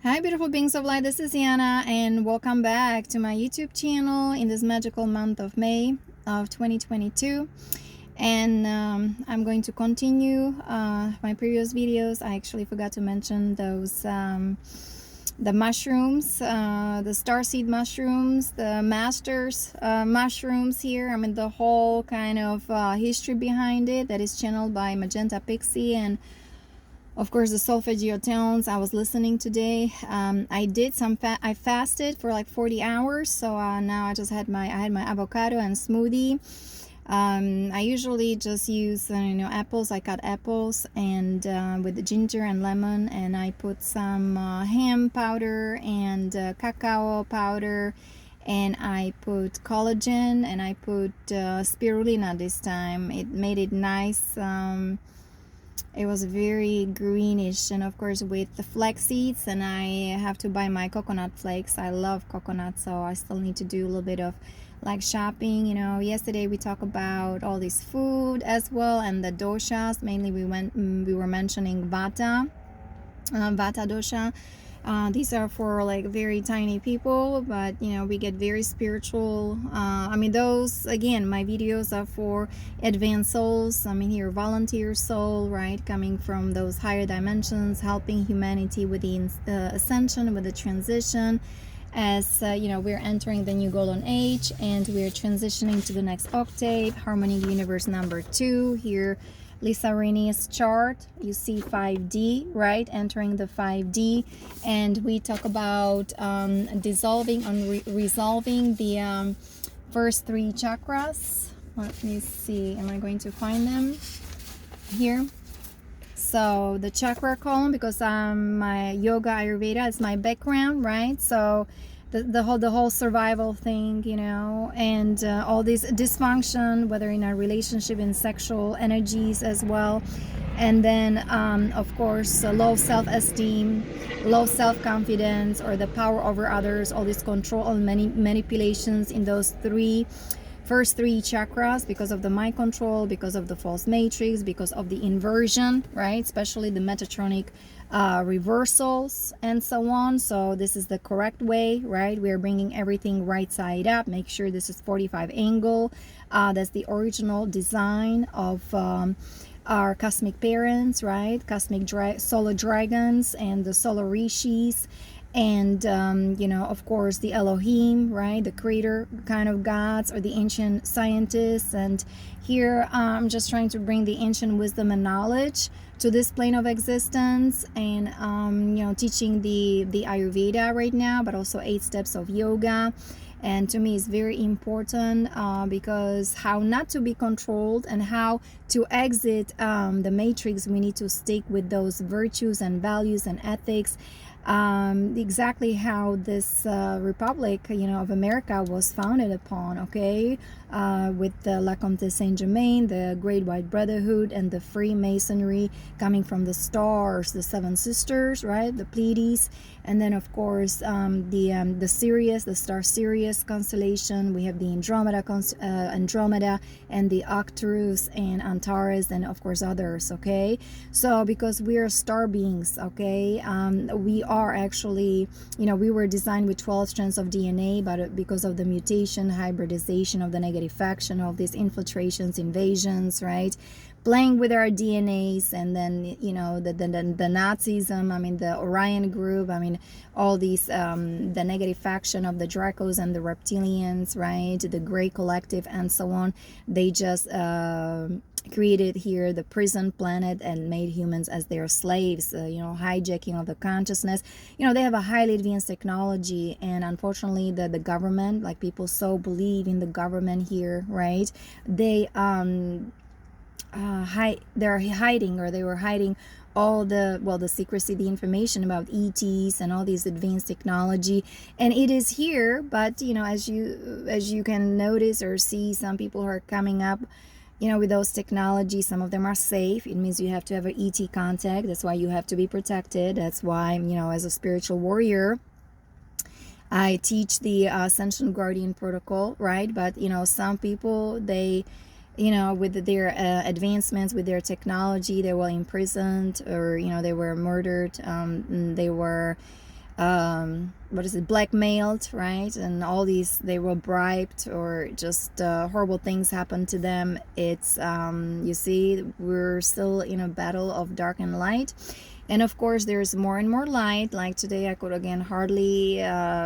Hi beautiful beings of light, this is Yana and welcome back to my YouTube channel in this magical month of May of 2022. And I'm going to continue my previous videos. I actually forgot to mention those the mushrooms, the starseed mushrooms, the masters mushrooms here. I mean the whole kind of history behind it that is channeled by Magenta Pixie, and of course the solfeggio tones I was listening today. I did some I fasted for like 40 hours, so now I just had my avocado and smoothie. I usually just use apples. I cut apples and with the ginger and lemon, and I put some hemp powder and cacao powder, and I put collagen, and I put spirulina this time. It made it nice. It was very greenish, and of course with the flax seeds, and I have to buy my coconut flakes. I love coconut, so I still need to do a little bit of like shopping. Yesterday we talked about all this food as well, and the doshas. Mainly we were mentioning vata dosha. These are for like very tiny people, but we get very spiritual. Those, again, my videos are for advanced souls. Here volunteer soul, right, coming from those higher dimensions, helping humanity with the ascension, with the transition, as we're entering the new golden age and we're transitioning to the next octave, harmony universe number 2. Here Lisa Rainey's chart, you see 5D, right, entering the 5D, and we talk about dissolving and resolving the first 3 chakras. Let me see, am I going to find them here? So the chakra column, because my yoga Ayurveda is my background, right? So the whole survival thing, and all this dysfunction, whether in our relationship, in sexual energies as well, and then of course low self-esteem, low self-confidence, or the power over others, all this control and many manipulations in those first 3 chakras, because of the mind control, because of the false matrix, because of the inversion, right, especially the Metatronic reversals and so on. So this is the correct way, right? We're bringing everything right side up. Make sure this is 45 angle. That's the original design of our cosmic parents, right? Cosmic solar dragons and the solar rishis, and of course the Elohim, right, the creator kind of gods, or the ancient scientists. And here I'm just trying to bring the ancient wisdom and knowledge to this plane of existence, and teaching the Ayurveda right now, but also 8 steps of yoga. And to me it's very important, because how not to be controlled and how to exit the matrix, we need to stick with those virtues and values and ethics. Exactly how this Republic, of America was founded upon, okay, with the La Comte Saint Germain, the Great White Brotherhood, and the Freemasonry, coming from the stars, the 7 sisters, right, the Pleiades, and then of course the Sirius, the star Sirius constellation. We have the Andromeda, and the Arcturus and Antares, and of course others, okay. So because we are star beings, okay, we are actually, we were designed with 12 strands of DNA, but because of the mutation, hybridization of the negative faction, of these infiltrations, invasions, right, playing with our DNAs, and then the Nazism, the Orion group, all these the negative faction of the Dracos and the reptilians, right, the Grey Collective and so on. They just created here the prison planet and made humans as their slaves, hijacking of the consciousness. They have a highly advanced technology, and unfortunately the government, like people so believe in the government here, right, they they're hiding, or they were hiding all the secrecy, the information about ETs and all these advanced technology, and it is here. But as you can notice or see, some people are coming up with those technologies. Some of them are safe. It means you have to have an ET contact. That's why you have to be protected. That's why as a spiritual warrior, I teach the Ascension Guardian protocol, right? But some people, they with their advancements, with their technology, they were imprisoned, or they were murdered. They were what is it, blackmailed, right? And all these, they were bribed, or just horrible things happened to them. It's you see, we're still in a battle of dark and light. And of course, there's more and more light. Like today, I could again hardly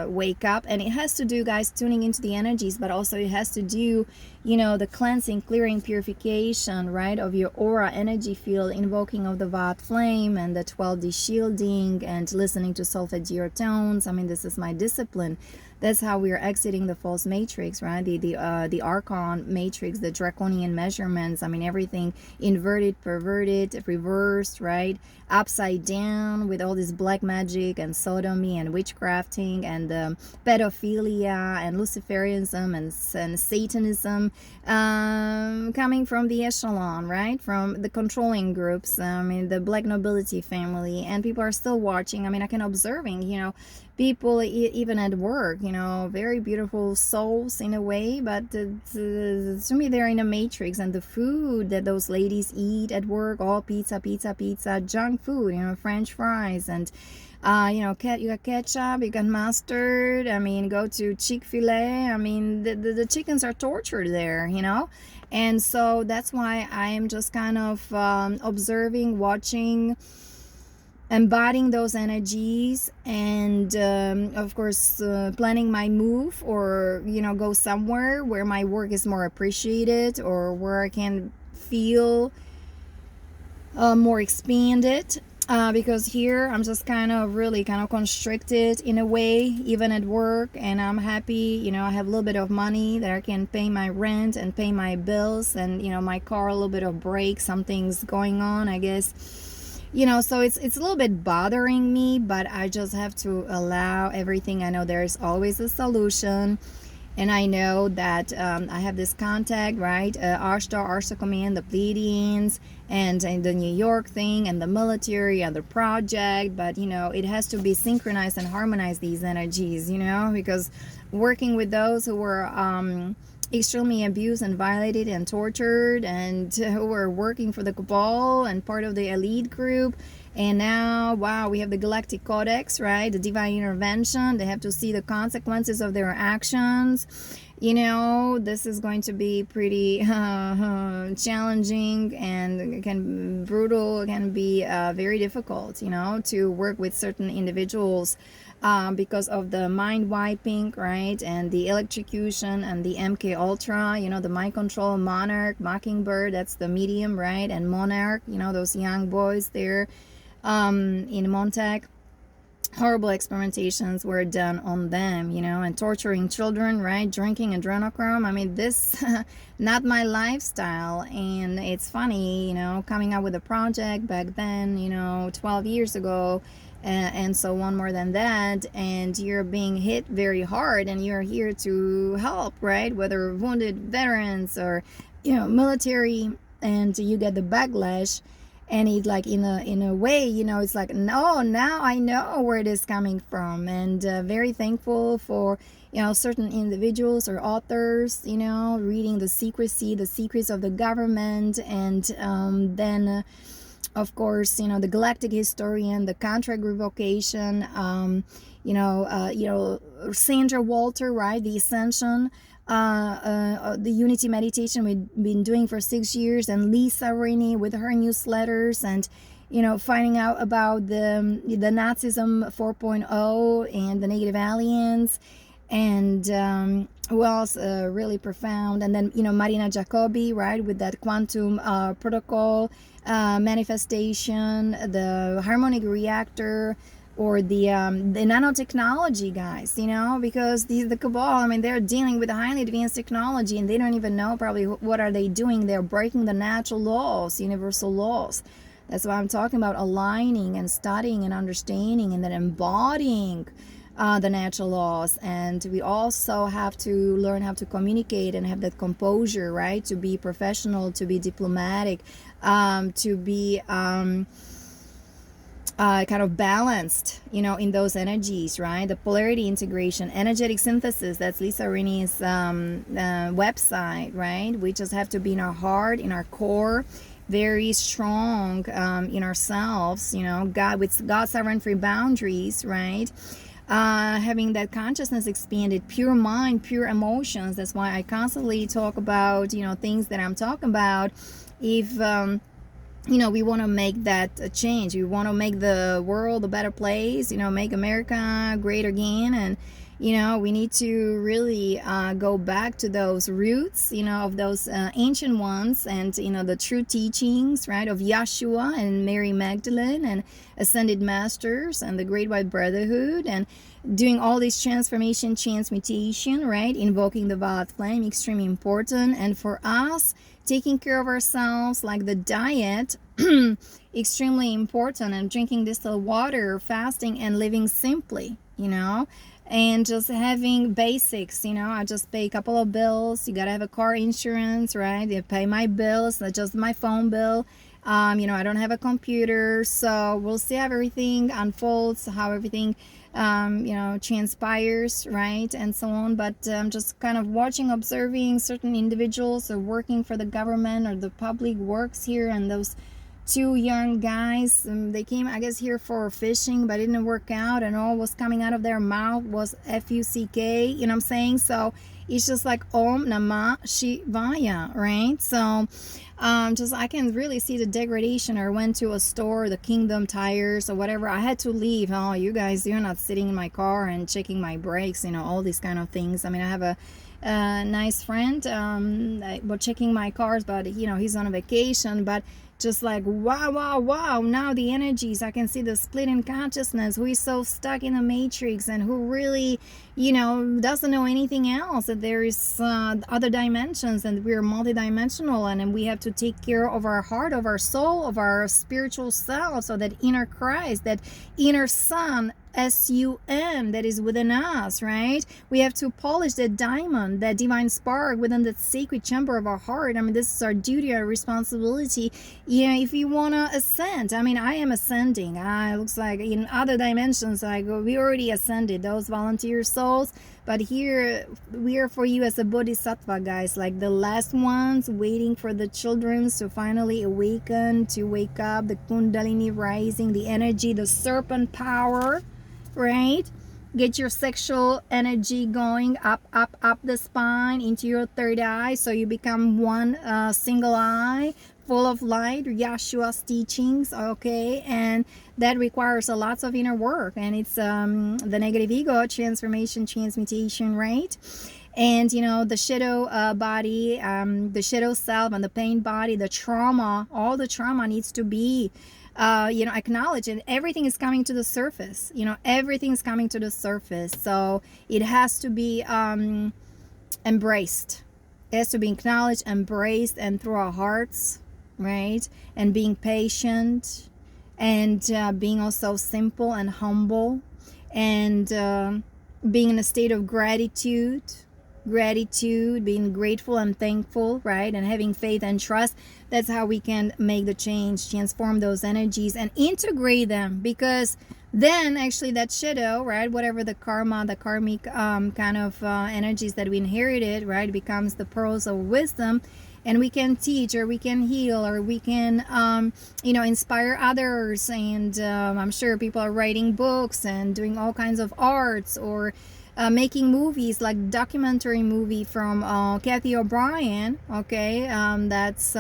wake up. And it has to do, guys, tuning into the energies, but also it has to do, you know, the cleansing, clearing, purification, right, of your aura, energy field, invoking of the Vat flame and the 12D shielding, and listening to solfeggio tones. I mean, this is my discipline. That's how we are exiting the false matrix, right? The archon matrix, the draconian measurements. I mean, everything inverted, perverted, reversed, right? Upside down, with all this black magic and sodomy and witchcrafting and pedophilia and Luciferianism and Satanism, coming from the echelon, right? From the controlling groups, I mean, the black nobility family, and people are still watching. I mean, I can observing, you know, people even at work, you know, very beautiful souls in a way, but to me they're in a matrix. And the food that those ladies eat at work, all pizza, junk food, you know, French fries, and you know, you got ketchup, you got mustard. I mean, go to Chick-fil-A, I mean, the chickens are tortured there, you know. And so that's why I am just kind of observing, watching, embodying those energies, and of course planning my move, or you know, go somewhere where my work is more appreciated, or where I can feel more expanded, because here I'm just kind of really kind of constricted in a way, even at work. And I'm happy, you know, I have a little bit of money that I can pay my rent and pay my bills, and you know, my car, a little bit of break, something's going on, I guess. You know, so it's a little bit bothering me, but I just have to allow everything. I know there's always a solution, and I know that I have this contact, right? Arshta Command, the Pleiadians, and the New York thing, and the military, and the project. But you know, it has to be synchronized and harmonized, these energies, you know, because working with those who were extremely abused and violated and tortured, and who were working for the cabal and part of the elite group. And now, wow, we have the Galactic Codex, right? The divine intervention. They have to see the consequences of their actions. You know, this is going to be pretty challenging, and can brutal, can be very difficult, you know, to work with certain individuals, because of the mind wiping, right, and the electrocution, and the MK Ultra, you know, the mind control, Monarch, Mockingbird, that's the medium, right, and Monarch, you know, those young boys there in Montag. Horrible experimentations were done on them, you know, and torturing children, right, drinking adrenochrome. I mean, this not my lifestyle. And it's funny, you know, coming out with a project back then, you know, 12 years ago, and so on, more than that, and you're being hit very hard, and you're here to help, right, whether wounded veterans or, you know, military, and you get the backlash. And it's like, in a way, you know, it's like, no, now I know where it is coming from. And very thankful for, you know, certain individuals or authors, you know, reading the secrets of the government. And then of course, you know, the Galactic Historian, the contract revocation, you know, Sandra Walter, right, the Ascension, the Unity meditation we've been doing for 6 years, and Lisa Riney with her newsletters, and you know, finding out about the Nazism 4.0 and the Negative Aliens, and who else really profound, and then, you know, Marina Jacobi, right, with that quantum protocol manifestation, the harmonic reactor, or the nanotechnology, guys, you know, because the cabal, I mean, they're dealing with highly advanced technology, and they don't even know probably what are they doing. They're breaking the natural laws, universal laws. That's why I'm talking about aligning and studying and understanding, and then embodying the natural laws. And we also have to learn how to communicate and have that composure, right, to be professional, to be diplomatic, to be kind of balanced, you know, in those energies, right? The polarity integration, energetic synthesis, that's Lisa Riney's website, right? We just have to be in our heart, in our core, very strong in ourselves, you know, God, with God's sovereign free boundaries, right? having that consciousness expanded, pure mind, pure emotions. That's why I constantly talk about, things that I'm talking about. If we want to make that change, we want to make the world a better place, make America great again. And we need to really go back to those roots, of those ancient ones, and the true teachings, right, of Yeshua and Mary Magdalene and ascended masters and the Great White Brotherhood, and doing all this transmutation, right, invoking the violet flame, extremely important. And for us, taking care of ourselves, like the diet, extremely important, and drinking distilled water, fasting, and living simply, and just having basics. I just pay a couple of bills. You gotta have a car insurance, right? You pay my bills, not just my phone bill. I don't have a computer, so we'll see how everything unfolds, how everything transpires, right, and so on. But just kind of watching, observing certain individuals or working for the government or the public works here, and those two young guys, they came, I guess, here for fishing, but it didn't work out, and all was coming out of their mouth was F-U-C-K, you know what I'm saying? So it's just like Om Namah Shivaya, right? So just I can really see the degradation. Or went to a store, the Kingdom Tires or whatever. I had to leave. Oh, you guys, you're not sitting in my car and checking my brakes, all these kind of things. I mean, I have a nice friend, but checking my cars, but he's on a vacation. But just like wow, now the energies, I can see the split in consciousness, who is so stuck in the matrix and who really doesn't know anything else, that there is other dimensions, and we're multidimensional, and we have to take care of our heart, of our soul, of our spiritual self, so that inner Christ, that inner sun, S-U-N, that is within us, right? We have to polish that diamond, that divine spark within that sacred chamber of our heart. I mean, this is our duty, our responsibility. If you want to ascend, I mean, I am ascending. It looks like in other dimensions, we already ascended, those volunteer souls. But here, we are for you as a bodhisattva, guys, like the last ones, waiting for the children to finally awaken, to wake up, the kundalini rising, the energy, the serpent power, right? Get your sexual energy going up the spine into your third eye, so you become one single eye, full of light, Yeshua's teachings, okay? And that requires a lots of inner work, and it's the negative ego transformation, transmutation, right? And the shadow body, the shadow self, and the pain body, the trauma, all the trauma needs to be acknowledged, and everything is coming to the surface. Everything's coming to the surface, so it has to be embraced. It has to be acknowledged, embraced, and through our hearts, right? And being patient, and being also simple and humble, and being in a state of gratitude, being grateful and thankful, right? And having faith and trust. That's how we can make the change, transform those energies and integrate them, because then actually that shadow, right, whatever the karma, the karmic kind of energies that we inherited, right, becomes the pearls of wisdom, and we can teach, or we can heal, or we can inspire others. And I'm sure people are writing books and doing all kinds of arts, or making movies, like documentary movie from Kathy O'Brien, okay? That's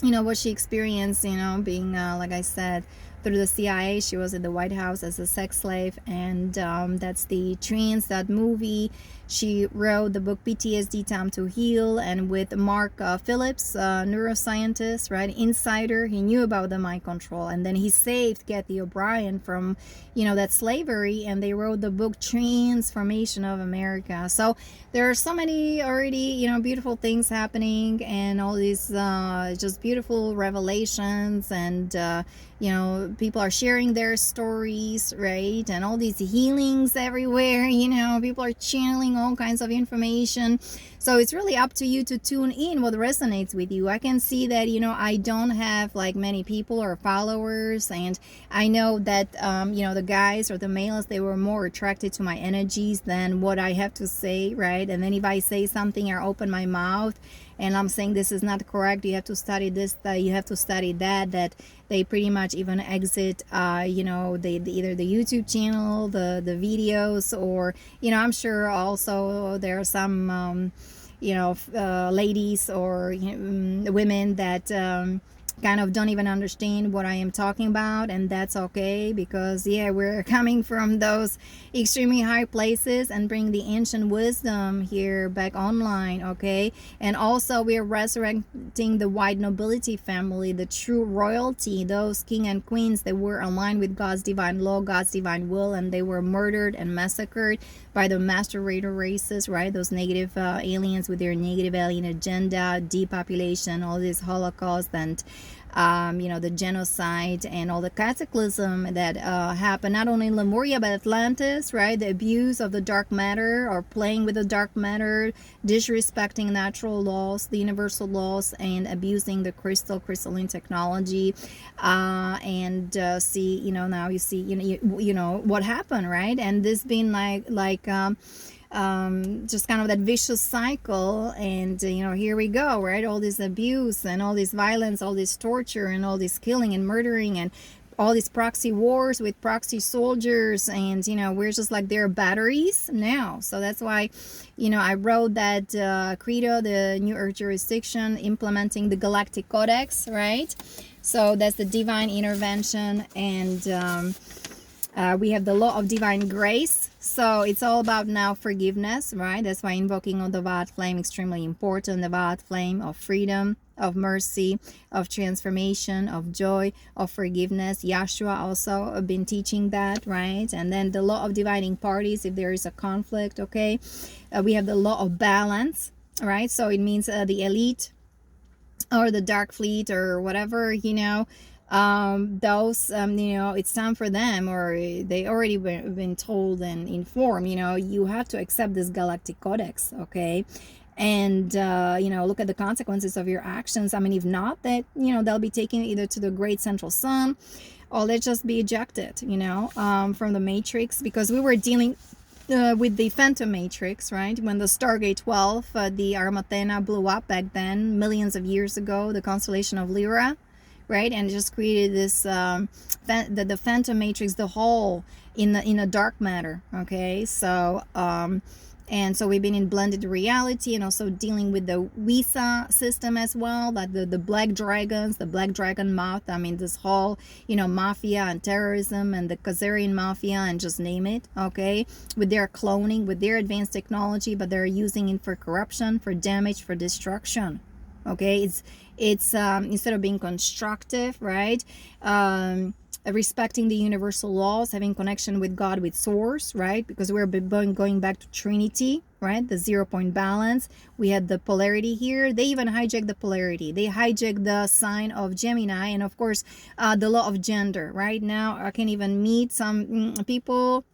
what she experienced, being like I said, through the CIA. She was in the White House as a sex slave, and that's the Trance, that movie. She wrote the book PTSD Time to Heal, and with Mark Phillips, neuroscientist, right, insider, he knew about the mind control, and then he saved Kathy O'Brien from that slavery, and they wrote the book Transformation of America. So there are so many already beautiful things happening, and all these just beautiful revelations, and people are sharing their stories, right? And all these healings everywhere, people are channeling all kinds of information. So it's really up to you to tune in what resonates with you. I can see that, I don't have like many people or followers, and I know that, the guys or the males, they were more attracted to my energies than what I have to say, right? And then if I say something or open my mouth, and I'm saying this is not correct, you have to study this, that you have to study that, that they pretty much even exit you know, either the YouTube channel, the videos, or you know, I'm sure also there are some you know, ladies or women that kind of don't even understand what I am talking about, and that's okay, because yeah, we're coming from those extremely high places and bring the ancient wisdom here back online, okay? And also we are resurrecting the white nobility family, the true royalty, those king and queens that were aligned with God's divine law, God's divine will, and they were murdered and massacred by the master raider races, right? Those negative aliens with their negative alien agenda, depopulation, all this Holocaust, and you know, the genocide and all the cataclysm that happened not only in Lemuria but Atlantis, right? The abuse of the dark matter, or playing with the dark matter, disrespecting natural laws, the universal laws, and abusing the crystalline technology. And see, you know, now you see, you know what happened, right? And this being just kind of that vicious cycle, and you know, here we go, right? All this abuse and all this violence, all this torture and all this killing and murdering, and all these proxy wars with proxy soldiers, and you know, we're just like their batteries now. So that's why, you know, I wrote that credo, the New Earth jurisdiction, implementing the Galactic Codex, right? So that's the divine intervention, and we have the law of divine grace. So it's all about now forgiveness, right? That's why invoking of the violet flame extremely important. The violet flame of freedom, of mercy, of transformation, of joy, of forgiveness. Yeshua also been teaching that, right? And then the law of dividing parties if there is a conflict, okay? We have the law of balance, right? So it means the elite or the dark fleet or whatever, you know, those you know, it's time for them, or they already been told and informed, you know, you have to accept this Galactic Codex, okay? And you know, look at the consequences of your actions. I mean, if not, that, you know, they'll be taken either to the great central sun, or they'll just be ejected, you know, from the matrix, because we were dealing with the Phantom Matrix, right? When the Stargate 12, the Armathena blew up back then, millions of years ago, the constellation of Lyra, right? And it just created this the Phantom Matrix, the hole in the dark matter, okay? So and so we've been in blended reality, and also dealing with the Wisa system as well, like the black dragons, the black dragon moth. I mean, this whole, you know, mafia and terrorism, and the Khazarian mafia, and just name it, okay? With their cloning, with their advanced technology, but they're using it for corruption, for damage, for destruction, okay? It's instead of being constructive, right? Respecting the universal laws, having connection with God, with source, right? Because we're going back to Trinity, right? The 0 point balance. We had the polarity here. They even hijacked the polarity. They hijacked the sign of Gemini, and of course the law of gender. Right now I can even meet some people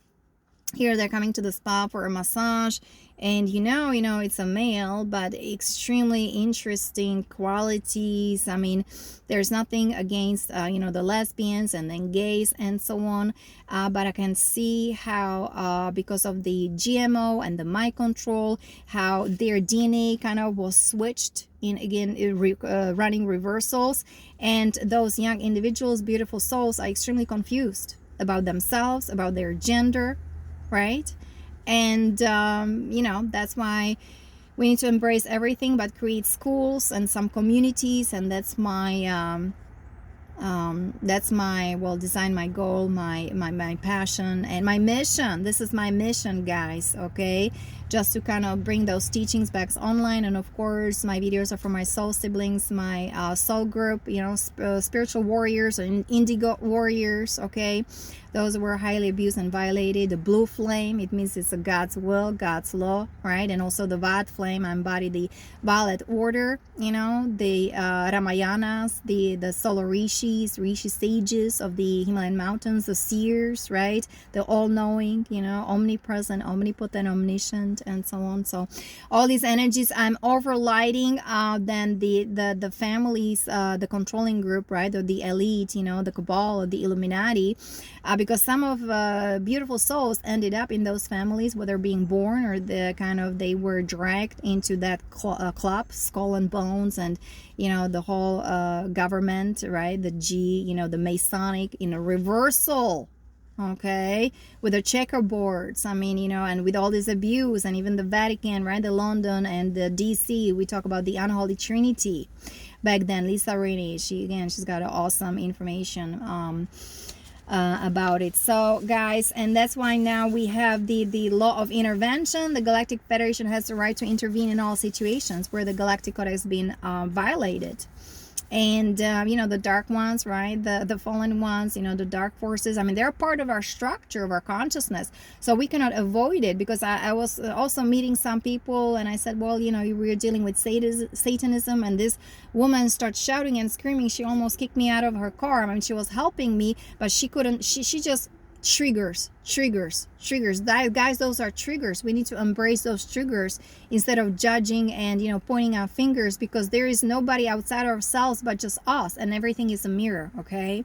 here, they're coming to the spa for a massage, and you know, it's a male, but extremely interesting qualities. I mean, there's nothing against you know, the lesbians and then gays and so on, but I can see how because of the GMO and the mind control, how their DNA kind of was switched in, again, running reversals, and those young individuals, beautiful souls, are extremely confused about themselves, about their gender, right? And you know, that's why we need to embrace everything, but create schools and some communities, and that's my well, design, my goal, my passion, and my mission. This is my mission, guys, okay? Just to kind of bring those teachings back online. And of course, my videos are for my soul siblings, my soul group, you know, spiritual warriors and indigo warriors, okay? Those were highly abused and violated. The blue flame, it means it's a God's will, God's law, right? And also the violet flame, I embody the violet order, you know, the Ramayanas, the solar rishis, rishi sages of the Himalayan mountains, the seers, right? The all-knowing, you know, omnipresent, omnipotent, omniscient, and so on. So all these energies, I'm overlighting then the families, the controlling group, right, or the elite, you know, the cabal or the Illuminati, because some of beautiful souls ended up in those families, whether being born or the kind of they were dragged into that club, Skull and Bones, and you know, the whole government, right, the G, you know, the Masonic in a reversal, okay, with the checkerboards, I mean, you know, and with all this abuse, and even the Vatican, right, the London and the DC, we talk about the unholy trinity back then. Lisa Rainey, she's got awesome information about it. So guys, and that's why now we have the law of intervention. The Galactic Federation has the right to intervene in all situations where the Galactic Codex has been violated. And you know, the dark ones, right, the fallen ones, you know, the dark forces, I mean, they're part of our structure, of our consciousness, so we cannot avoid it. Because I was also meeting some people, and I said, well, you know, we're dealing with Satanism, and this woman starts shouting and screaming. She almost kicked me out of her car. I mean, she was helping me, but she couldn't, she just triggers. Guys, those are triggers. We need to embrace those triggers instead of judging and, you know, pointing our fingers, because there is nobody outside ourselves but just us, and everything is a mirror, okay?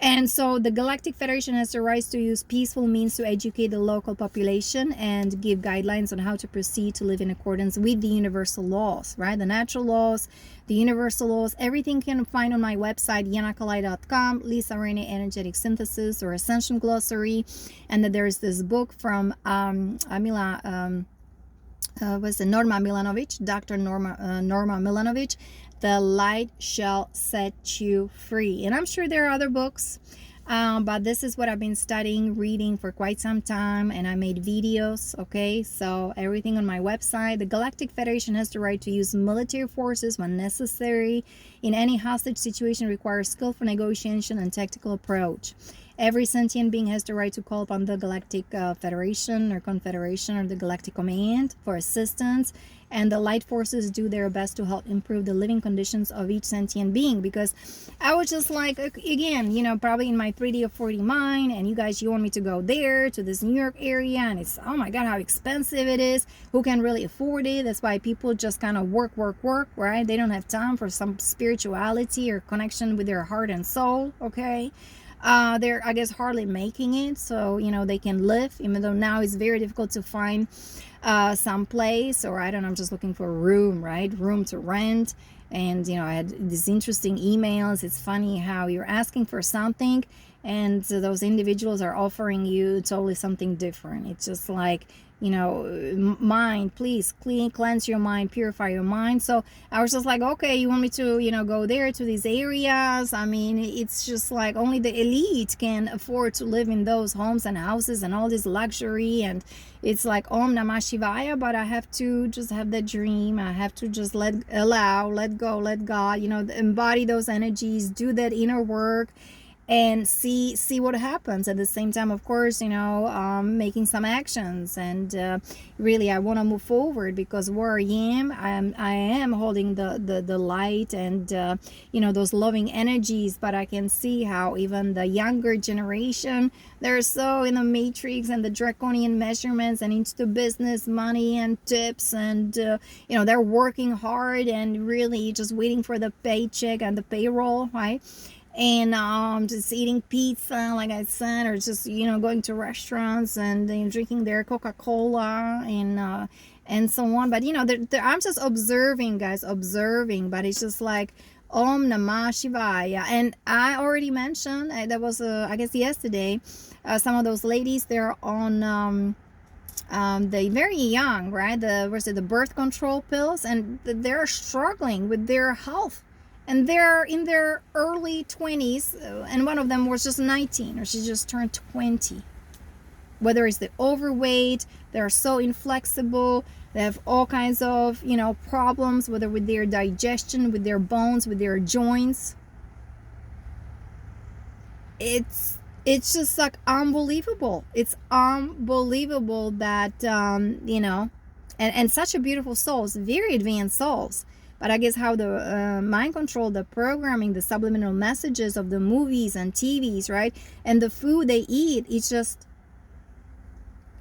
And so the Galactic Federation has the right to use peaceful means to educate the local population and give guidelines on how to proceed to live in accordance with the universal laws, right? The natural laws, the universal laws, everything you can find on my website, yanakalai.com, Lisa Rainey Energetic Synthesis or Ascension Glossary. And then there's this book from Norma Milanovic, Dr. Norma Milanovic, The Light Shall Set You Free. And I'm sure there are other books, but this is what I've been studying, reading for quite some time, and I made videos, okay? So everything on my website. The Galactic Federation has the right to use military forces when necessary. In any hostage situation requires skillful negotiation and tactical approach. Every sentient being has the right to call upon the Galactic Federation or Confederation or the Galactic Command for assistance, and the light forces do their best to help improve the living conditions of each sentient being. Because I was just like, again, you know, probably in my 3D or 4D mind, and you guys, you want me to go there to this New York area, and it's, oh my God, how expensive it is. Who can really afford it? That's why people just kind of work, right? They don't have time for some spirituality or connection with their heart and soul, okay? They're, I guess, hardly making it, so, you know, they can live, even though now it's very difficult to find some place, or I don't know, I'm just looking for a room, right? Room to rent. And, you know, I had these interesting emails. It's funny how you're asking for something, and those individuals are offering you totally something different. It's just like, you know, mind, please cleanse your mind, purify your mind. So I was just like, okay, you want me to, you know, go there to these areas? I mean, it's just like only the elite can afford to live in those homes and houses and all this luxury. And it's like, Om Namah Shivaya, but I have to just have that dream. I have to just let go, let God, you know, embody those energies, do that inner work, and see what happens. At the same time, of course, you know, making some actions. And really, I want to move forward, because where I am holding the light and you know, those loving energies. But I can see how even the younger generation, they're so in the matrix and the draconian measurements and into the business, money and tips, and you know, they're working hard and really just waiting for the paycheck and the payroll, right? And just eating pizza, like I said, or just, you know, going to restaurants and, you know, drinking their Coca-Cola and so on. But, you know, I'm just observing, guys, but it's just like, Om Namah Shivaya. And I already mentioned, that was, I guess, yesterday, some of those ladies, they're on they very young, right? The birth control pills, and they're struggling with their health. And they're in their early 20s, and one of them was just 19, or she just turned 20. Whether it's the overweight, they're so inflexible, they have all kinds of, you know, problems, whether with their digestion, with their bones, with their joints. It's just like unbelievable. It's unbelievable that, you know, and such a beautiful souls, very advanced souls. But I guess how the mind control, the programming, the subliminal messages of the movies and TVs, right? And the food they eat, it's just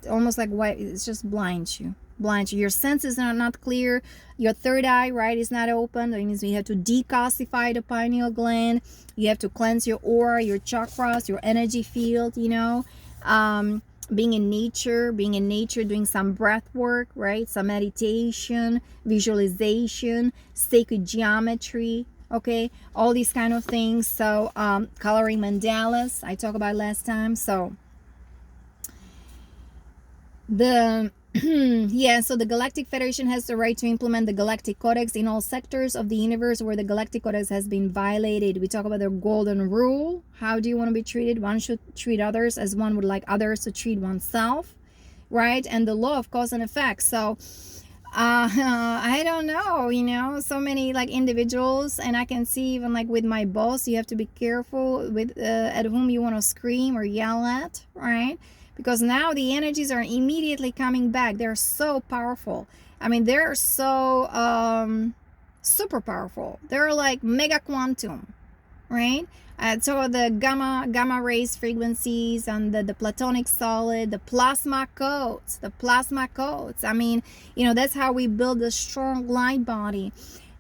almost like, what, it just blinds you. blind. Your senses are not clear. Your third eye, right, is not open. That means you have to decalcify the pineal gland. You have to cleanse your aura, your chakras, your energy field, you know. Being in nature, doing some breath work, right? Some meditation, visualization, sacred geometry, okay? All these kind of things. So coloring mandalas, I talked about last time. So the yeah, so the Galactic Federation has the right to implement the Galactic Codex in all sectors of the universe where the Galactic Codex has been violated. We talk about the golden rule. How do you want to be treated? One should treat others as one would like others to treat oneself, right? And the law of cause and effect. So I don't know, you know, so many like individuals, and I can see even like with my boss, you have to be careful with at whom you want to scream or yell at, right? Because now the energies are immediately coming back. They're so powerful. I mean, they're so super powerful. They're like mega quantum, right? So the gamma rays frequencies and the platonic solid, the plasma codes. I mean, you know, that's how we build a strong light body.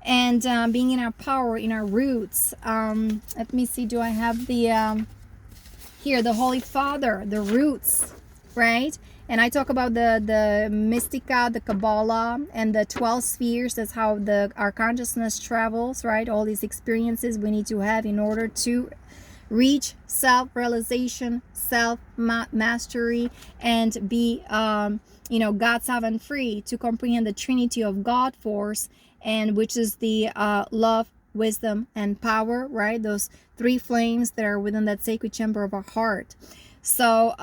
And being in our power, in our roots. Let me see, do I have the here, the Holy Father, the roots, right? And I talk about the Mystica, the Kabbalah, and the 12 spheres. That's how our consciousness travels, right? All these experiences we need to have in order to reach self-realization, self-mastery, and be, you know, God-sovereign free, to comprehend the Trinity of God force, and which is the love, wisdom, and power, right? Those three flames that are within that sacred chamber of our heart. So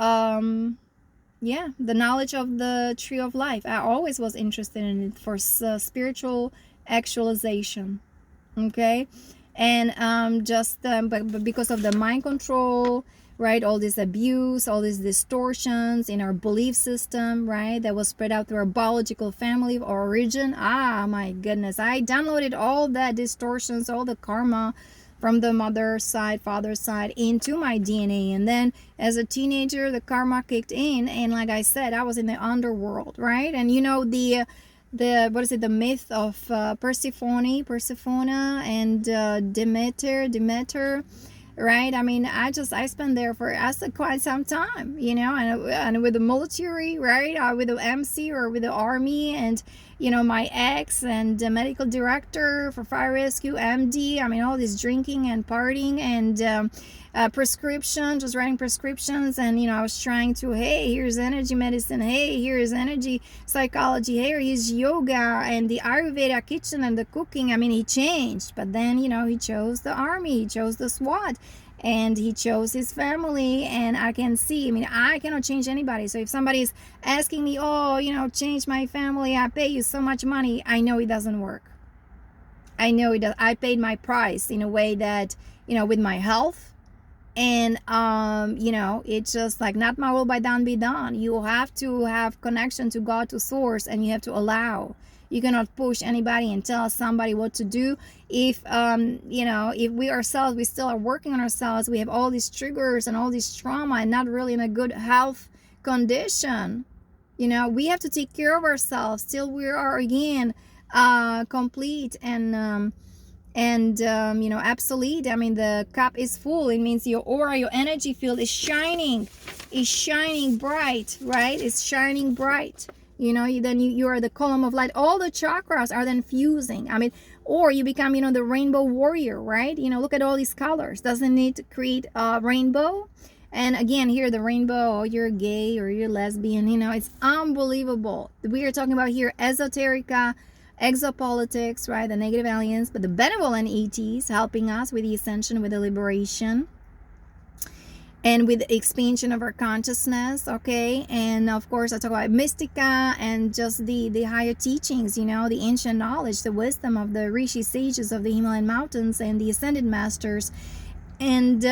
yeah, the knowledge of the tree of life, I always was interested in it for spiritual actualization, okay? And but because of the mind control, right, all this abuse, all these distortions in our belief system, right, that was spread out through our biological family of origin. My goodness, I downloaded all that distortions, all the karma from the mother side, father side into my DNA. And then as a teenager, the karma kicked in, and like I said, I was in the underworld, right? And you know, the what is it, the myth of Persephone and Demeter, right? I mean, I spent there for quite some time, you know, and with the military, right, with the MC or with the army, and you know, my ex and the medical director for fire rescue, MD. I mean, all this drinking and partying and prescription, just writing prescriptions. And you know, I was trying to, hey, here's energy medicine, hey, here's energy psychology, here is yoga and the Ayurveda kitchen and the cooking. I mean, he changed, but then, you know, he chose the army, he chose the SWAT, and he chose his family. And I can see, I mean, I cannot change anybody. So if somebody's asking me, oh, you know, change my family, I pay you so much money, I know it doesn't work. I know it does. I paid my price in a way that, you know, with my health. And you know, it's just like, not my will by done be done. You have to have connection to God, to source, and you have to allow. You cannot push anybody and tell somebody what to do. If you know, if we ourselves, we still are working on ourselves, we have all these triggers and all this trauma and not really in a good health condition, you know, we have to take care of ourselves till we are again complete and you know, absolute. I mean, the cup is full. It means your aura, your energy field is shining bright, right? It's shining bright. You know, then you are the column of light. All the chakras are then fusing. I mean, or you become, you know, the rainbow warrior, right? You know, look at all these colors. Doesn't need to create a rainbow. And again, here the rainbow, oh, you're gay or you're lesbian, you know, it's unbelievable. We are talking about here esoterica, exopolitics, right? The negative aliens, but the benevolent ETs helping us with the ascension, with the liberation, and with the expansion of our consciousness, okay? And of course, I talk about Mystica and just the higher teachings, you know, the ancient knowledge, the wisdom of the Rishi sages of the Himalayan mountains and the ascended masters, and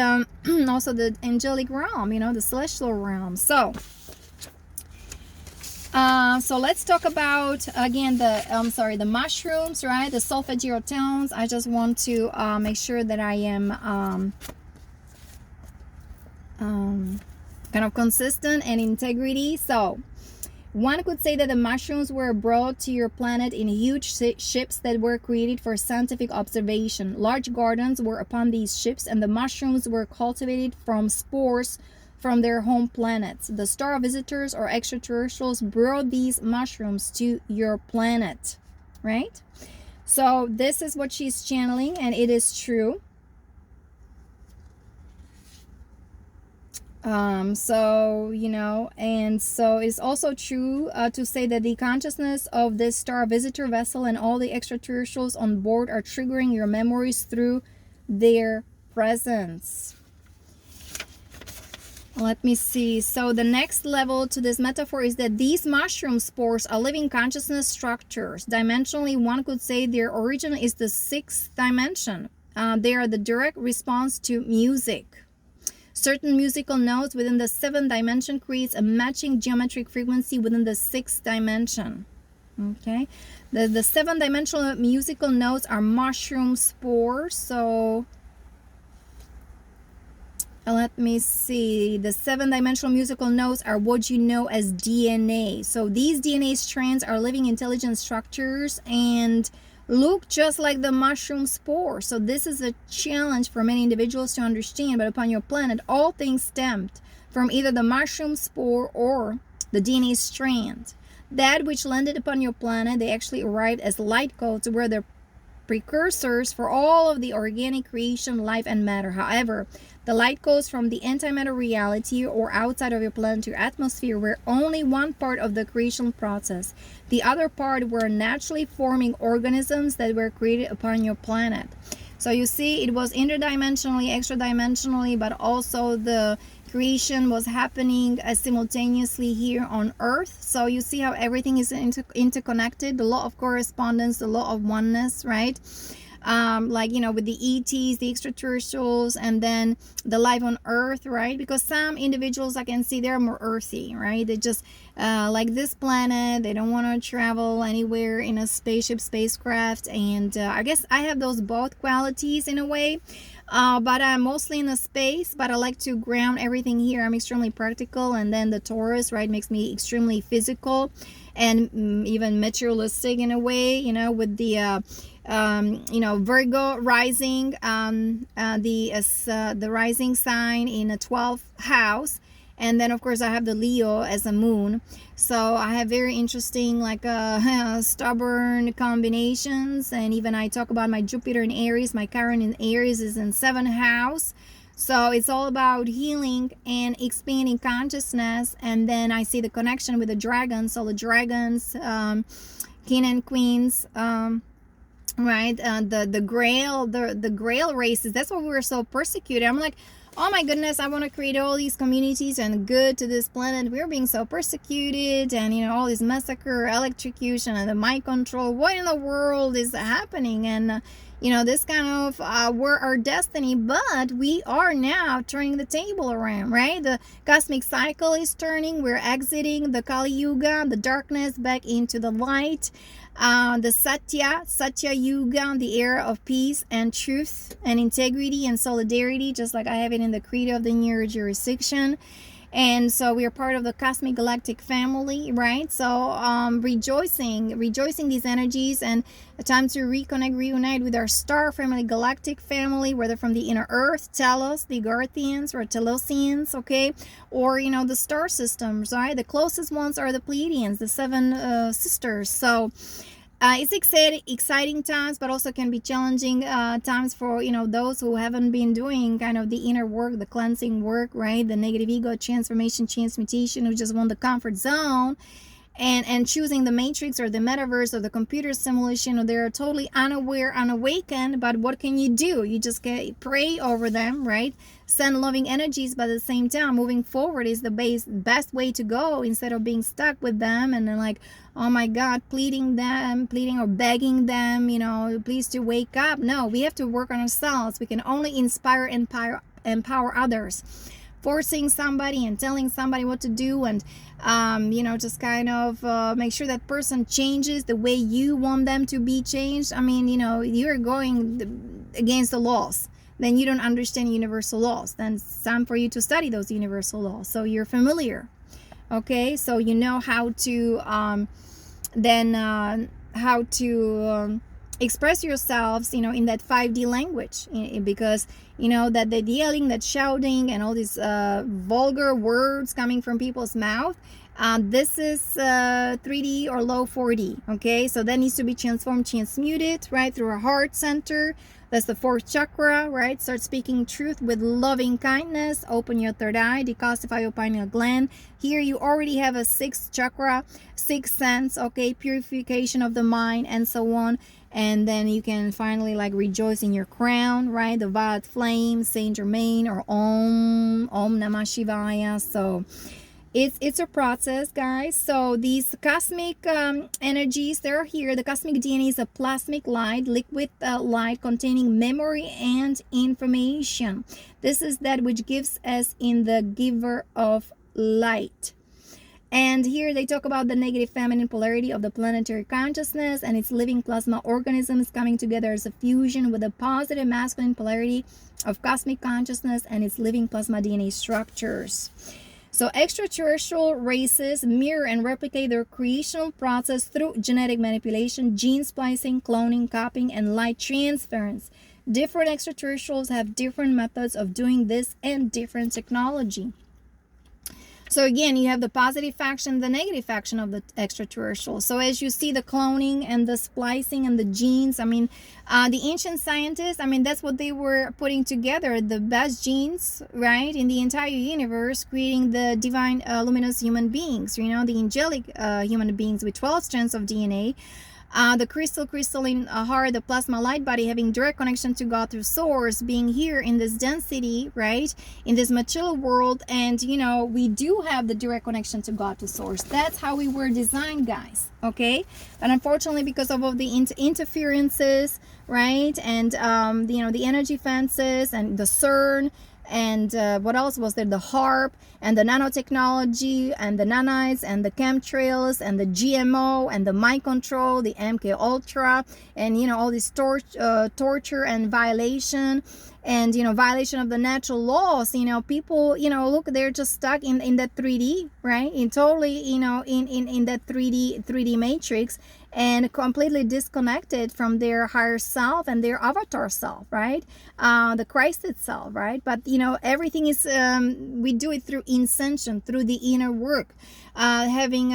also the angelic realm, you know, the celestial realm. So let's talk about again the mushrooms, right? The solfeggio tones. I just want to make sure that I am kind of consistent and integrity. So One could say that the mushrooms were brought to your planet in huge ships that were created for scientific observation. Large gardens were upon these ships, and the mushrooms were cultivated from spores from their home planets. The star visitors or extraterrestrials brought these mushrooms to your planet, right? So this is what she's channeling, and it is true. So you know, and so it's also true to say that the consciousness of this star visitor vessel and all the extraterrestrials on board are triggering your memories through their presence. Let me see. So the next level to this metaphor is that these mushroom spores are living consciousness structures. Dimensionally, one could say their origin is the 6th dimension. They are the direct response to music. Certain musical notes within the 7th dimension creates a matching geometric frequency within the 6th dimension. Okay, the 7th dimensional musical notes are mushroom spores. So let me see. The 7th dimensional musical notes are what you know as DNA. So these DNA strands are living intelligent structures and look just like the mushroom spore. So this is a challenge for many individuals to understand, but upon your planet, all things stemmed from either the mushroom spore or the DNA strand. That which landed upon your planet, they actually arrived as light codes, were the precursors for all of the organic creation, life, and matter. However, the light codes from the antimatter reality or outside of your planetary atmosphere were only one part of the creation process. The other part were naturally forming organisms that were created upon your planet. So you see, it was interdimensionally, extra-dimensionally, but also the creation was happening simultaneously here on Earth. So you see how everything is interconnected, the law of correspondence, the law of oneness, right? Like, you know, with the ETs, the extraterrestrials, and then the life on Earth, right? Because some individuals I can see, they're more earthy, right? They just like this planet, they don't want to travel anywhere in a spacecraft, and I guess I have those both qualities in a way. But I'm mostly in a space, but I like to ground everything here. I'm extremely practical, and then the Taurus, right, makes me extremely physical and even materialistic in a way, you know, with the you know, Virgo rising, the rising sign in a 12th house, and then of course I have the Leo as a moon. So I have very interesting, like stubborn combinations, and even I talk about my Jupiter in Aries. My Chiron in Aries is in 7th house. So it's all about healing and expanding consciousness. And then I see the connection with the dragons. So the dragons, king and queens, right, the grail, the grail races, that's why we were so persecuted. I'm like, oh my goodness, I want to create all these communities and good to this planet. We're being so persecuted, and you know, all this massacre, electrocution, and the mind control. What in the world is happening? And you know, this kind of were our destiny, but we are now turning the table around, right? The cosmic cycle is turning. We're exiting the Kali Yuga, the darkness, back into the light. The Satya Yuga, the era of peace and truth and integrity and solidarity, just like I have it in the credo of the near jurisdiction. And so we are part of the cosmic galactic family, right? So rejoicing these energies, and a time to reconnect, reunite with our star family, galactic family, whether from the inner earth, Telos, the Garthians, or Telosians, okay? Or, you know, the star systems, right? The closest ones are the Pleiadians, the 7 sisters. So it's exciting times, but also can be challenging times for, you know, those who haven't been doing kind of the inner work, the cleansing work, right? The negative ego transformation, transmutation, who just want the comfort zone and choosing the matrix or the metaverse or the computer simulation, or they're totally unaware, unawakened. But what can you do? You just pray over them, right? Send loving energies, but at the same time, moving forward is the best way to go, instead of being stuck with them and then like, oh my God, pleading or begging them, you know, please to wake up. No, we have to work on ourselves. We can only inspire and empower others. Forcing somebody and telling somebody what to do, and you know, just kind of make sure that person changes the way you want them to be changed. I mean, you know, you're going against the laws, then you don't understand universal laws. Then it's time for you to study those universal laws, so you're familiar. Okay, so you know how to then how to express yourselves, in that 5D language, because that the yelling, that shouting, and all these vulgar words coming from people's mouth, this is 3D or low 4D. Okay, so that needs to be transmuted, right, through our heart center. That's the fourth chakra, right? Start speaking truth with loving kindness. Open your third eye, decalcify your pineal gland. Here you already have a sixth chakra, sixth sense, okay, purification of the mind, and so on. And then you can finally like rejoice in your crown, right? The violet flame, Saint Germain, or Om Namah Shivaya. So it's a process, guys. So these cosmic energies, they're here. The cosmic DNA is a plasmic light, liquid light containing memory and information. This is that which gives us in the giver of light. And here they talk about the negative feminine polarity of the planetary consciousness and its living plasma organisms coming together as a fusion with the positive masculine polarity of cosmic consciousness and its living plasma DNA structures. So extraterrestrial races mirror and replicate their creational process through genetic manipulation, gene splicing, cloning, copying, and light transference. Different extraterrestrials have different methods of doing this and different technology. So again, you have the positive faction, the negative faction of the extraterrestrials. So as you see the cloning and the splicing and the genes, the ancient scientists, that's what they were putting together, the best genes, right, in the entire universe, creating the divine luminous human beings, the angelic human beings with 12 strands of DNA. The crystalline heart, the plasma light body, having direct connection to God through source, being here in this density, right, in this material world. And we do have the direct connection to God, to source. That's how we were designed, guys. Okay, but unfortunately, because of all the interferences, right, and the energy fences and the CERN, and what else was there, the HARP, and the nanotechnology, and the nanites, and the chemtrails, and the GMO, and the mind control, the MK Ultra, and all this torture and violation, and violation of the natural laws. People, look, they're just stuck in that 3D, right, in totally in that 3D matrix, and completely disconnected from their higher self and their avatar self, right, the Christ itself, right. But everything is we do it through Ascension, through the inner work, having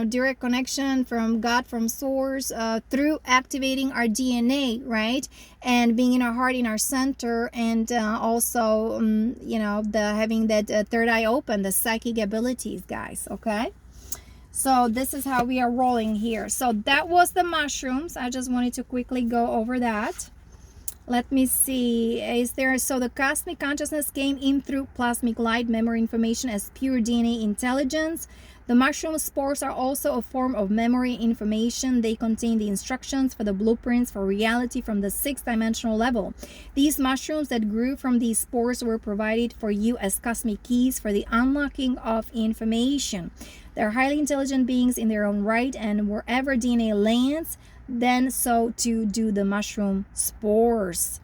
direct connection from God, from source, through activating our DNA, right, and being in our heart, in our center, and also having that third eye open, the psychic abilities, guys. Okay, so this is how we are rolling here. So that was the mushrooms. I just wanted to quickly go over that. Let me see. So the cosmic consciousness came in through plasmic light, memory information as pure DNA intelligence. The mushroom spores are also a form of memory information. They contain the instructions for the blueprints for reality from the 6th dimensional level. These mushrooms that grew from these spores were provided for you as cosmic keys for the unlocking of information. They're highly intelligent beings in their own right, and wherever DNA lands, then so too do the mushroom spores.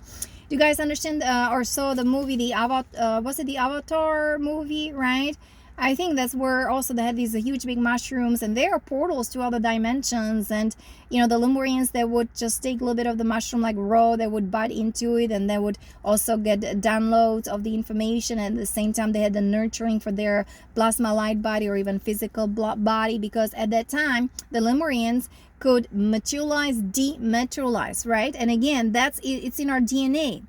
You guys understand or saw the movie, was it the Avatar movie, right? I think that's where also they had these huge big mushrooms, and there are portals to other dimensions. And the Lemurians, they would just take a little bit of the mushroom like raw, they would bite into it, and they would also get downloads of the information. And at the same time, they had the nurturing for their plasma light body or even physical body, because at that time the Lemurians could materialize, dematerialize, right? And again, it's in our DNA.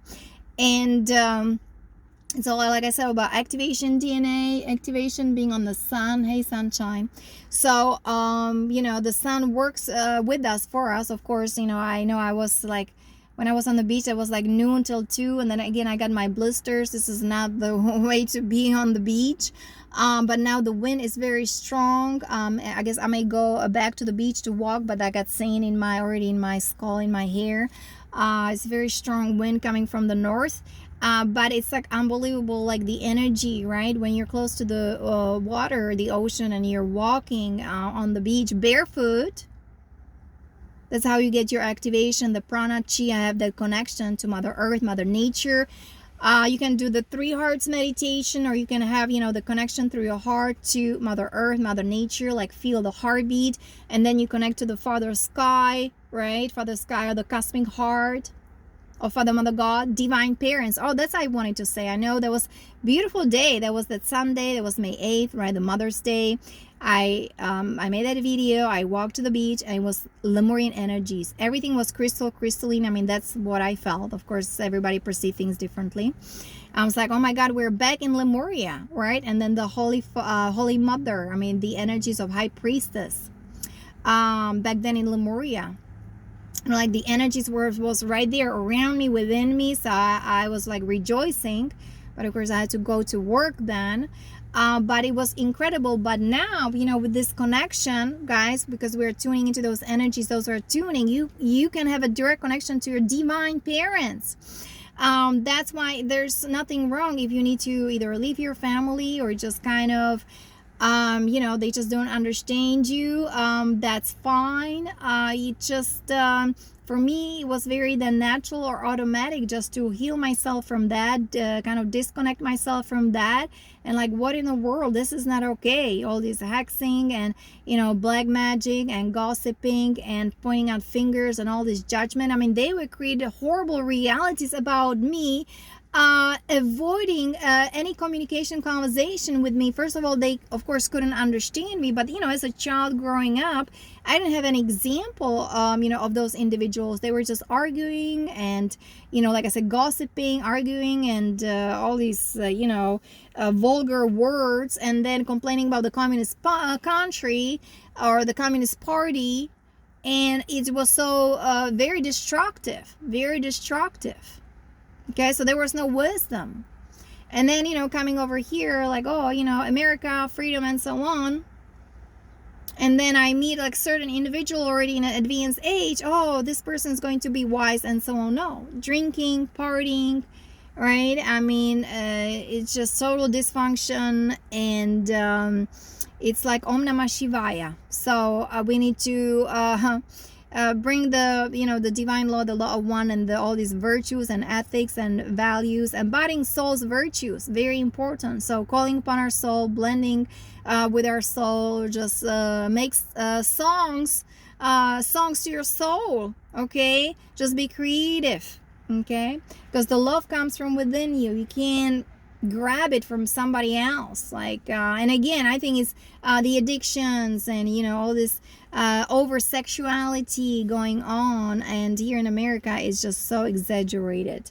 And so like I said about activation DNA, activation being on the sun. Hey, sunshine. So the sun works with us, for us, of course. I know I was like, when I was on the beach, it was like noon till 2, and then again I got my blisters. This is not the way to be on the beach. But now the wind is very strong. I guess I may go back to the beach to walk, but I got sand already in my skull, in my hair. It's very strong wind coming from the north. But it's like unbelievable, like the energy, right? When you're close to the water, the ocean, and you're walking on the beach barefoot, that's how you get your activation, the prana, chi. I have that connection to Mother Earth, Mother Nature. You can do the 3 hearts meditation, or you can have, the connection through your heart to Mother Earth, Mother Nature, like feel the heartbeat, and then you connect to the Father Sky, right? Father Sky, or the cosmic heart, or Father, Mother, God, divine parents. Oh, that's what I wanted to say. I know that was beautiful day. That was that Sunday. That was May 8th, right? The Mother's Day. I made that video. I walked to the beach, and it was Lemurian energies. Everything was crystalline. I mean, that's what I felt. Of course, everybody perceives things differently. I was like, oh my God, we're back in Lemuria, right? And then the Holy Mother. I mean, the energies of High Priestess. Back then in Lemuria. Like the energies was right there around me, within me. So I was like rejoicing, but of course I had to go to work then. But it was incredible. But now, with this connection, guys, because we're tuning into those energies, those are tuning, you can have a direct connection to your divine parents. That's why there's nothing wrong if you need to either leave your family, or just kind of they just don't understand you. That's fine. It just, for me, it was very natural or automatic just to heal myself from that, kind of disconnect myself from that. And like, what in the world? This is not okay. All this hexing and, black magic and gossiping and pointing out fingers and all this judgment. I mean, they would create horrible realities about me, avoiding any communication, conversation with me. First of all, they of course couldn't understand me, but as a child growing up, I didn't have an example of those individuals. They were just arguing and like I said, gossiping, arguing, and all these vulgar words, and then complaining about the communist country or the Communist Party. And it was so very destructive. Okay, so there was no wisdom. And then, coming over here, like, oh, America, freedom, and so on. And then I meet like certain individual already in an advanced age. Oh, this person's going to be wise and so on. No, drinking, partying, right? I mean, it's just total dysfunction. And it's like Om Namah Shivaya. So we need to bring the divine law, the law of one, and all these virtues and ethics and values, embodying soul's virtues, very important. So calling upon our soul, blending with our soul, just makes songs to your soul. Okay, just be creative. Okay, because the love comes from within you. You can't grab it from somebody else. Like and again, I think it's the addictions and all this over sexuality going on, and here in America is just so exaggerated.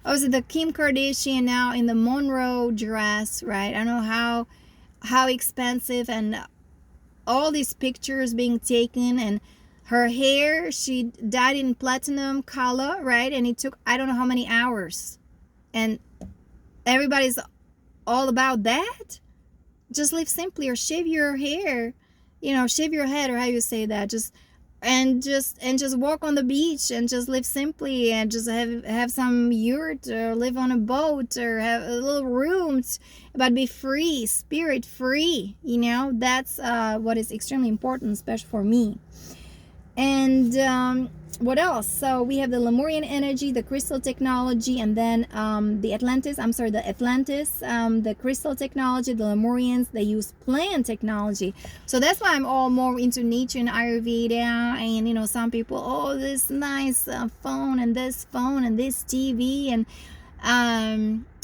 Also, the Kim Kardashian now in the Monroe dress, right? I don't know how expensive, and all these pictures being taken, and her hair, she dyed in platinum color, right? And it took I don't know how many hours, and everybody's all about that. Just live simply, or shave your hair, shave your head, or how you say that, just walk on the beach and just live simply, and just have some yurt, or live on a boat, or have a little room, but be free, spirit free. That's what is extremely important, especially for me. And what else? So we have the Lemurian energy, the crystal technology, and then the Atlantis, the crystal technology. The Lemurians, they use plant technology. So that's why I'm all more into nature and Ayurveda. And some people, oh, this nice phone, and this TV, and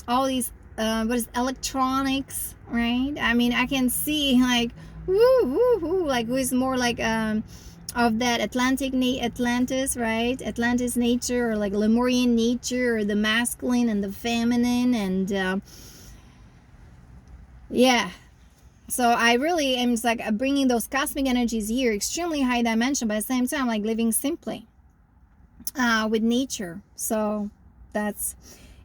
all these electronics, right? I mean, I can see like like who is more like of that Atlantis, right? Atlantis nature, or like Lemurian nature, or the masculine and the feminine, and yeah. So I really am like bringing those cosmic energies here, extremely high dimension, but at the same time like living simply with nature. So that's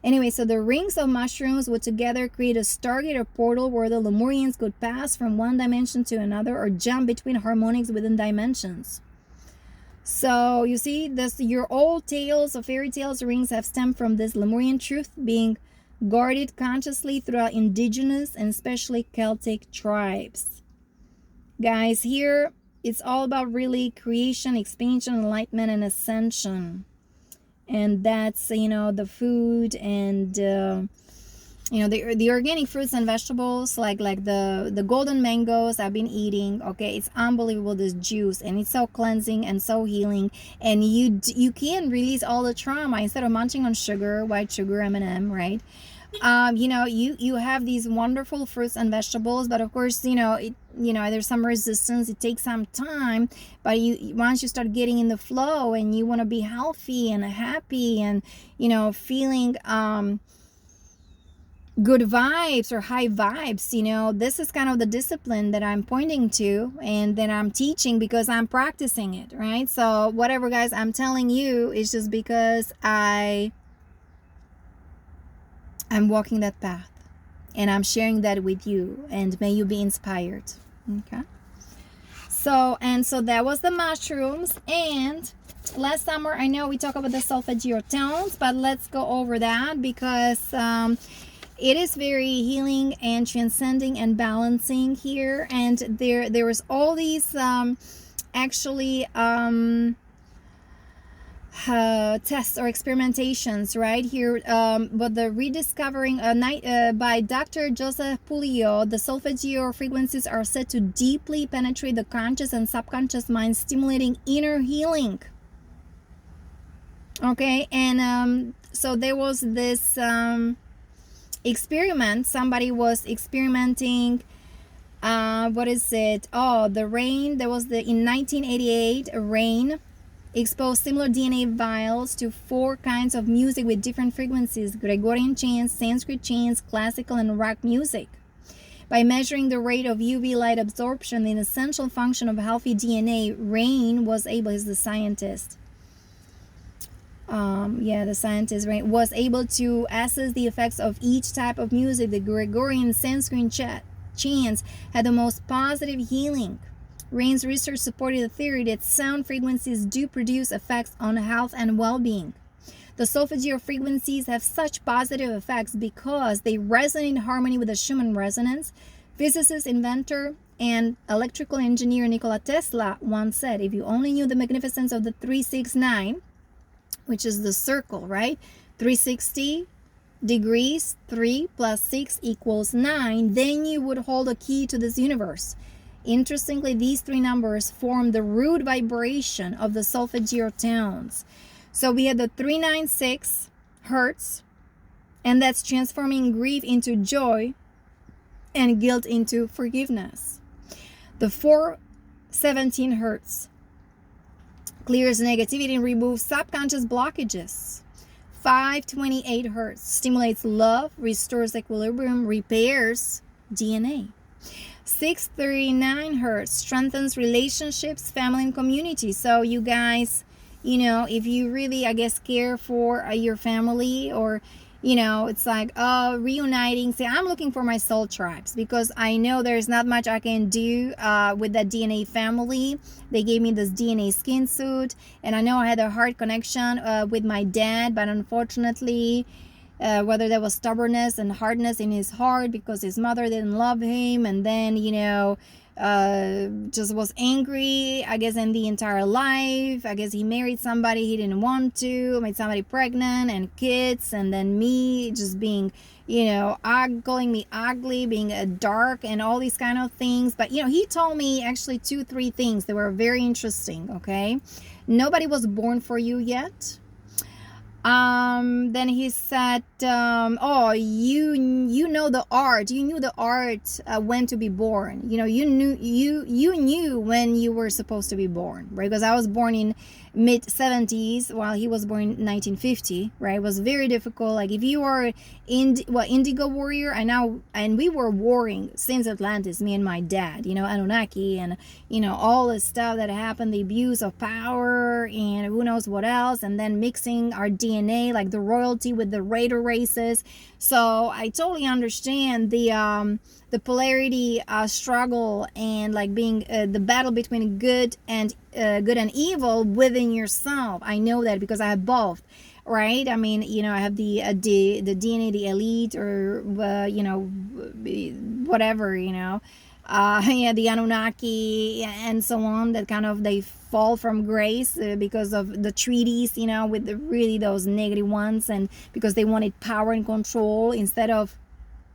anyway. So the rings of mushrooms would together create a stargate or portal where the Lemurians could pass from one dimension to another, or jump between harmonics within dimensions. So you see, your old tales of fairy tales rings have stemmed from this Lemurian truth being guarded consciously throughout indigenous and especially Celtic tribes. Guys, here it's all about really creation, expansion, enlightenment, and ascension. and that's, you know, the food and you know, the organic fruits and vegetables, like the golden mangoes I've been eating. Okay, it's unbelievable, this juice, and it's so cleansing and so healing, and you can release all the trauma instead of munching on sugar, white sugar, M&M, right? You know, you have these wonderful fruits and vegetables, but of course, you know, there's some resistance. It takes some time, but you once you start getting in the flow and you want to be healthy and happy and, you know, feeling good vibes or high vibes, you know, this is kind of the discipline that I'm pointing to and that I'm teaching because I'm practicing it, right? So whatever, guys, I'm telling you is just because I'm walking that path and I'm sharing that with you, and may you be inspired. Okay, so that was the mushrooms. And last summer, I know we talked about the solfeggio tones, but let's go over that because it is very healing and transcending and balancing here. And there was all these actually tests or experimentations right here, but the rediscovering by Dr. Joseph Pulio, the solfeggio frequencies are said to deeply penetrate the conscious and subconscious mind, stimulating inner healing. Okay, and so there was this experiment. Somebody was experimenting. What is it? Oh, the rain. There was in 1988, rain exposed similar DNA vials to 4 kinds of music with different frequencies: Gregorian chants, Sanskrit chants, classical, and rock music. By measuring the rate of UV light absorption, the essential function of healthy DNA, Rain was able, he's the scientist, the scientist, right, was able to assess the effects of each type of music. The Gregorian Sanskrit chants had the most positive healing. Rain's research supported the theory that sound frequencies do produce effects on health and well-being. The solfeggio frequencies have such positive effects because they resonate in harmony with the Schumann resonance. Physicist, inventor, and electrical engineer Nikola Tesla once said, if you only knew the magnificence of the 369, which is the circle, right? 360 degrees, 3 plus 6 equals 9, then you would hold a key to this universe. Interestingly, these 3 numbers form the root vibration of the solfeggio tones. So we had the 396 hertz, and that's transforming grief into joy and guilt into forgiveness. The 417 hertz clears negativity and removes subconscious blockages. 528 hertz stimulates love, restores equilibrium, repairs DNA. 639 hertz strengthens relationships, family, and community. So you guys, you know, if you really, I guess, care for your family, or, you know, it's like, reuniting. Say, I'm looking for my soul tribes because I know there's not much I can do with that DNA family. They gave me this DNA skin suit, and I know I had a heart connection with my dad, but unfortunately, whether there was stubbornness and hardness in his heart because his mother didn't love him, and then, you know, just was angry, I guess, in the entire life. I guess he married somebody he didn't want to, made somebody pregnant and kids, and then me just being, you know, calling me ugly, being dark, and all these kind of things. But, you know, he told me actually 2-3 things that were very interesting. Okay, nobody was born for you yet. Then he said, oh, you know the art. You knew the art when to be born. You know, you knew when you were supposed to be born, right? Because I was born in mid-70s while he was born in 1950, right? It was very difficult. Like, if you are Indigo warrior, and we were warring since Atlantis, me and my dad, you know, Anunnaki, and, you know, all the stuff that happened, the abuse of power and who knows what else, and then mixing our DNA, like the royalty with the raider races. So I totally understand the polarity struggle, and like being the battle between good and evil within yourself. I know that because I have both, right? I mean, you know, I have the DNA, the elite, or you know, whatever, you know, yeah, the Anunnaki and so on, that kind of they fall from grace because of the treaties, you know, with the, really those negative ones, and because they wanted power and control instead of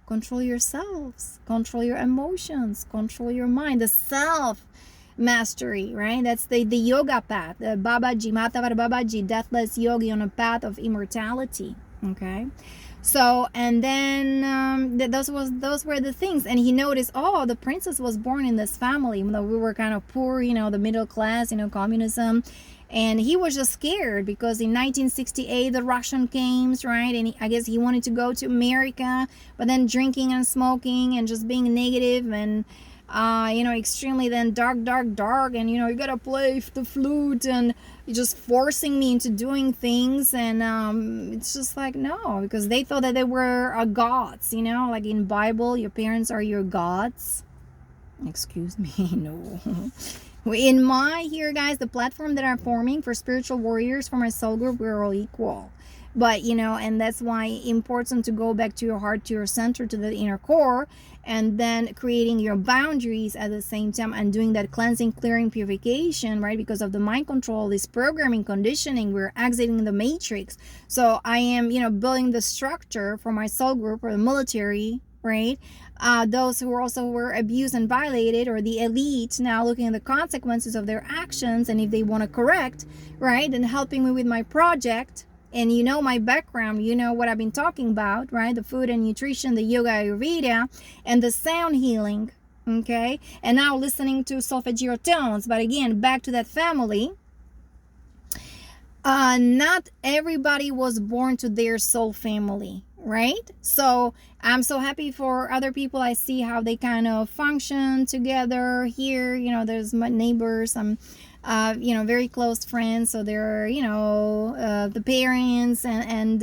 control yourselves, control your emotions, control your mind, the self mastery, right? That's the yoga path, the Babaji, Matavar Babaji, deathless yogi on a path of immortality. Okay. So, and then those were the things. And he noticed, oh, the princess was born in this family, even though we were kind of poor, you know, the middle class, you know, communism. And he was just scared because in 1968 the Russian came, right? And I guess he wanted to go to America, but then drinking and smoking and just being negative and you know, extremely then dark, and you know, you gotta play the flute, and you're just forcing me into doing things. And it's just like, no, because they thought that they were gods, you know, like in Bible, your parents are your gods. Excuse me. No. In my here, guys, the platform that I'm forming for spiritual warriors for my soul group, we're all equal. But you know, and that's why important to go back to your heart, to your center, to the inner core, and then creating your boundaries at the same time, and doing that cleansing, clearing, purification, right? Because of the mind control, this programming, conditioning, we're exiting the matrix. So I am, you know, building the structure for my soul group or the military, right? Those who also were abused and violated, or the elite, now looking at the consequences of their actions, and if they want to correct, right? And helping me with my project. And you know my background, you know what I've been talking about, right? The food and nutrition, the yoga, Ayurveda, and the sound healing, okay? And now listening to solfeggio tones. But again, back to that family. Not everybody was born to their soul family, right? So I'm so happy for other people. I see how they kind of function together here. You know, there's my neighbors, you know, very close friends. So they're, you know, the parents and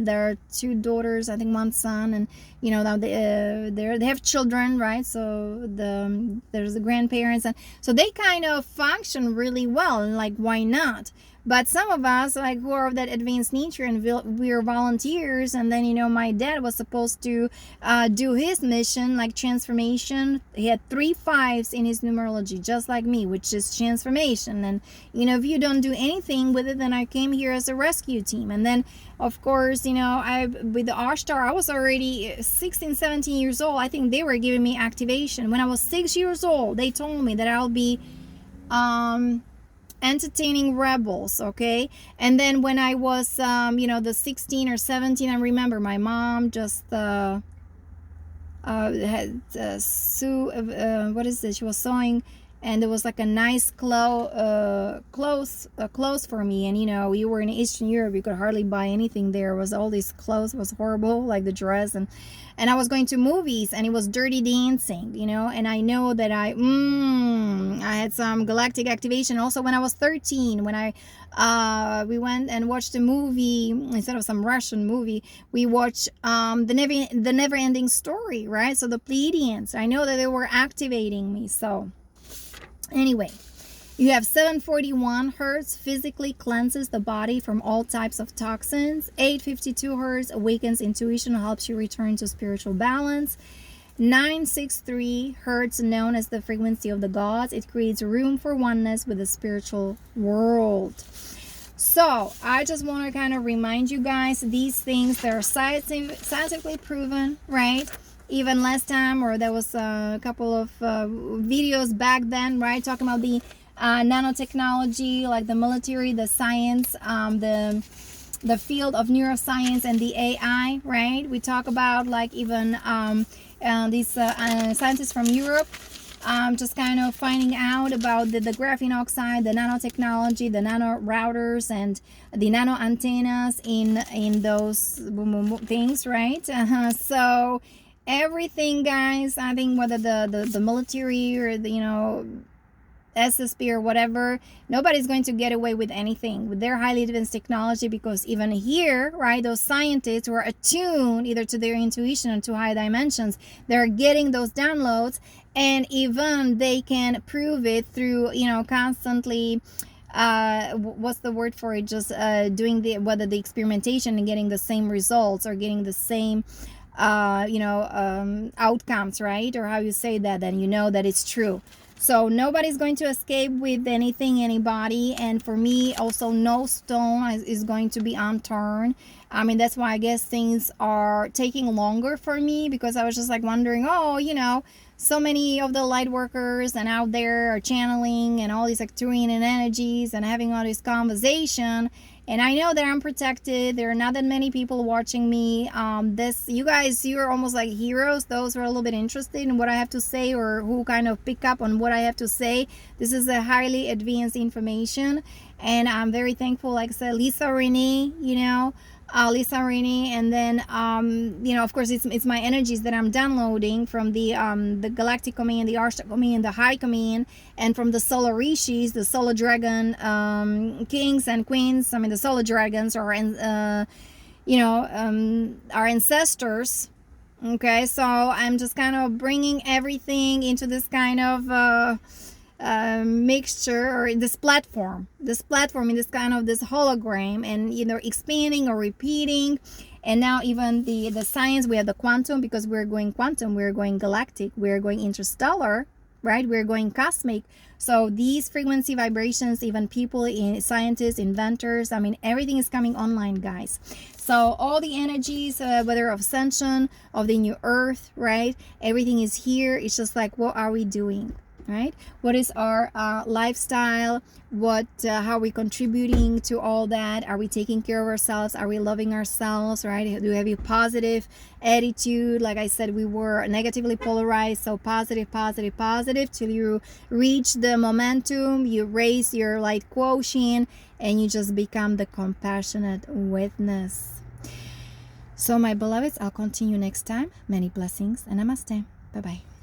their two daughters, I think one son, and you know, now they have children, right? So there's the grandparents, and so they kind of function really well. And like, why not? But some of us, like, who are of that advanced nature, and we're volunteers, and then, you know, my dad was supposed to do his mission, like transformation. He had 3 5s in his numerology, just like me, which is transformation. And, you know, if you don't do anything with it, then I came here as a rescue team. And then, of course, you know, with the Ashtar, I was already 16, 17 years old. I think they were giving me activation. When I was 6 years old, they told me that I'll be entertaining rebels, okay? And then when I was you know, the 16 or 17, I remember my mom just had what is this, she was sewing, and there was like a nice clothes for me. And you know, we were in Eastern Europe, you could hardly buy anything there. It was all these clothes, was horrible, like the dress. And I was going to movies, and it was Dirty Dancing, you know. And I know that I had some galactic activation also when I was 13, when we went and watched a movie. Instead of some Russian movie, we watched the never ending story, right? So the Pleiadians, I know that they were activating me. So anyway, you have 741 hertz, physically cleanses the body from all types of toxins. 852 hertz awakens intuition, helps you return to spiritual balance. 963 hertz, known as the frequency of the gods, it creates room for oneness with the spiritual world. So I just want to kind of remind you guys, these things, they're scientifically proven, right? Even last time, or there was a couple of videos back then, right, talking about the nanotechnology, like the military, the science, the field of neuroscience and the AI, right? We talk about like even these scientists from Europe just kind of finding out about the graphene oxide, the nanotechnology, the nano routers, and the nano antennas in those things, right? So everything, guys, I think whether the military or the, you know, SSP or whatever, nobody's going to get away with anything with their highly advanced technology, because even here, right, those scientists who are attuned either to their intuition or to high dimensions, they're getting those downloads, and even they can prove it through, you know, constantly what's the word for it, just doing the experimentation and getting the same results, or getting the same outcomes, right? Or how you say that, then you know that it's true. So nobody's going to escape with anything, anybody. And for me, also, no stone is going to be unturned. I mean, that's why I guess things are taking longer for me, because I was just like wondering, so many of the light workers and out there are channeling and all these Arcturian energies and having all this conversation. And I know that I'm protected. There are not that many people watching me. You guys, you're almost like heroes. Those who are a little bit interested in what I have to say, or who kind of pick up on what I have to say. This is a highly advanced information. And I'm very thankful, like I said, Lisa Renee, and then of course it's my energies that I'm downloading from the Galactic command, the Arshta command, the High command, and from the solar rishis, the solar dragon kings and queens. I mean, the solar dragons are our ancestors. Okay, so I'm just kind of bringing everything into this kind of mixture, or this platform in this kind of this hologram, and expanding or repeating. And now even the science, we have the quantum, because we're going quantum, we're going galactic, we're going interstellar, right? We're going cosmic. So these frequency vibrations, even people, scientists, inventors, I mean, everything is coming online, guys. So all the energies, whether of Ascension, of the new earth, right? Everything is here. It's just like, what are we doing? Right? What is our lifestyle? How are we contributing to all that? Are we taking care of ourselves? Are we loving ourselves? Right? Do we have a positive attitude? Like I said, we were negatively polarized. So positive till you reach the momentum, you raise your light quotient, and you just become the compassionate witness. So my beloveds, I'll continue next time. Many blessings and namaste. Bye-bye.